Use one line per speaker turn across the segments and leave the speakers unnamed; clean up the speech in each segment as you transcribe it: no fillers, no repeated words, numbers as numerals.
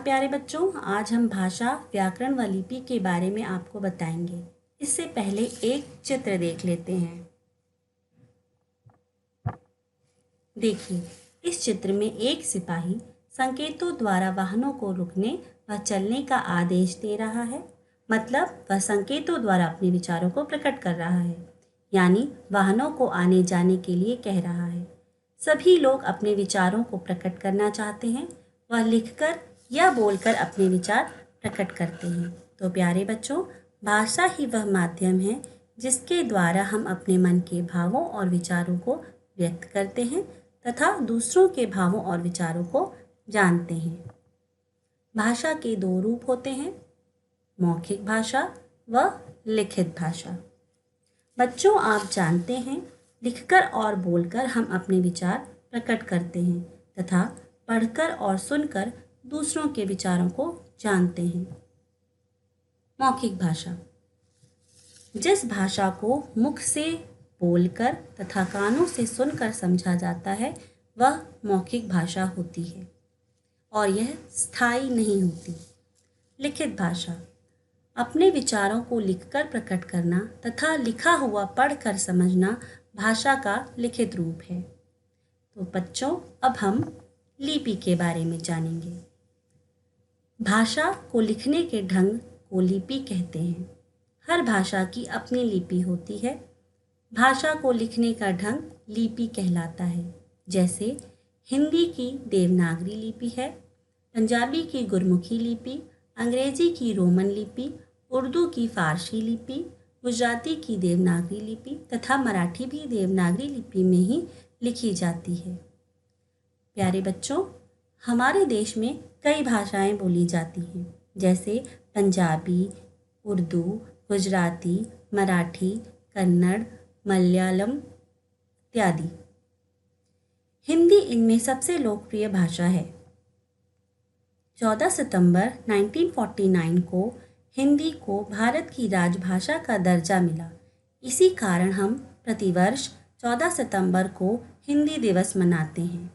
प्यारे बच्चों, आज हम भाषा, व्याकरण व लिपि के बारे में आपको बताएंगे। इससे पहले एक चित्र देख लेते हैं। देखिए, इस चित्र में एक सिपाही संकेतों द्वारा वाहनों को रुकने व चलने का आदेश दे रहा है। मतलब वह संकेतों द्वारा अपने विचारों को प्रकट कर रहा है, यानी वाहनों को आने जाने के लिए कह रहा है। सभी लोग अपने विचारों को प्रकट करना चाहते हैं। वह लिखकर या बोलकर अपने विचार प्रकट करते हैं। तो प्यारे बच्चों, भाषा ही वह माध्यम है जिसके द्वारा हम अपने मन के भावों और विचारों को व्यक्त करते हैं तथा दूसरों के भावों और विचारों को जानते हैं। भाषा के दो रूप होते हैं, मौखिक भाषा व लिखित भाषा। बच्चों, आप जानते हैं, लिखकर और बोलकर हम अपने विचार प्रकट करते हैं तथा पढ़कर और सुनकर दूसरों के विचारों को जानते हैं। मौखिक भाषा, जिस भाषा को मुख से बोलकर तथा कानों से सुनकर समझा जाता है वह मौखिक भाषा होती है और यह स्थायी नहीं होती। लिखित भाषा, अपने विचारों को लिखकर प्रकट करना तथा लिखा हुआ पढ़कर समझना भाषा का लिखित रूप है। तो बच्चों, अब हम लिपि के बारे में जानेंगे। भाषा को लिखने के ढंग को लिपि कहते हैं। हर भाषा की अपनी लिपि होती है। भाषा को लिखने का ढंग लिपि कहलाता है। जैसे हिंदी की देवनागरी लिपि है, पंजाबी की गुरमुखी लिपि, अंग्रेजी की रोमन लिपि, उर्दू की फारसी लिपि, गुजराती की देवनागरी लिपि तथा मराठी भी देवनागरी लिपि में ही लिखी जाती है। प्यारे बच्चों, हमारे देश में कई भाषाएं बोली जाती हैं, जैसे पंजाबी, उर्दू, गुजराती, मराठी, कन्नड़, मलयालम इत्यादि। हिंदी इनमें सबसे लोकप्रिय भाषा है। 14 सितंबर 1949 को हिंदी को भारत की राजभाषा का दर्जा मिला। इसी कारण हम प्रतिवर्ष 14 सितंबर को हिंदी दिवस मनाते हैं।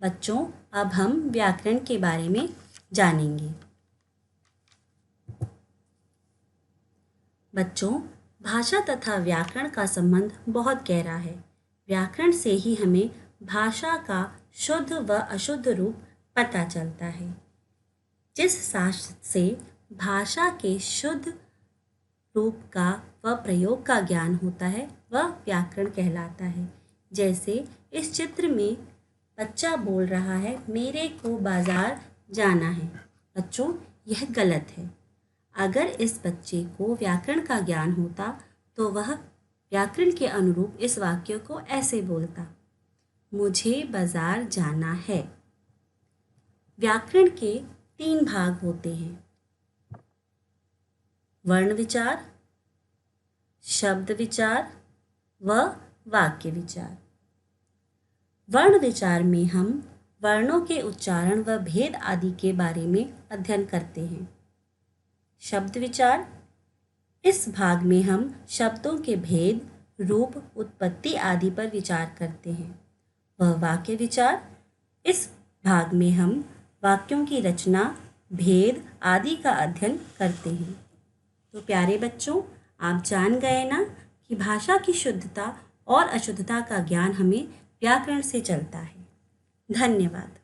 बच्चों, अब हम व्याकरण के बारे में जानेंगे। बच्चों, भाषा तथा व्याकरण का संबंध बहुत गहरा है। व्याकरण से ही हमें भाषा का शुद्ध व अशुद्ध रूप पता चलता है। जिस शास्त्र से भाषा के शुद्ध रूप का व प्रयोग का ज्ञान होता है वह व्याकरण कहलाता है। जैसे इस चित्र में बच्चा बोल रहा है, मेरे को बाजार जाना है। बच्चों, यह गलत है। अगर इस बच्चे को व्याकरण का ज्ञान होता तो वह व्याकरण के अनुरूप इस वाक्य को ऐसे बोलता, मुझे बाजार जाना है। व्याकरण के 3 भाग होते हैं, वर्ण विचार, शब्द विचार व वाक्य विचार। वर्ण विचार में हम वर्णों के उच्चारण व भेद आदि के बारे में अध्ययन करते हैं। शब्द विचार, इस भाग में हम शब्दों के भेद, रूप, उत्पत्ति आदि पर विचार करते हैं। वह वाक्य विचार, इस भाग में हम वाक्यों की रचना, भेद आदि का अध्ययन करते हैं। तो प्यारे बच्चों, आप जान गए ना कि भाषा की शुद्धता और अशुद्धता का ज्ञान हमें व्याकरण से चलता है। धन्यवाद।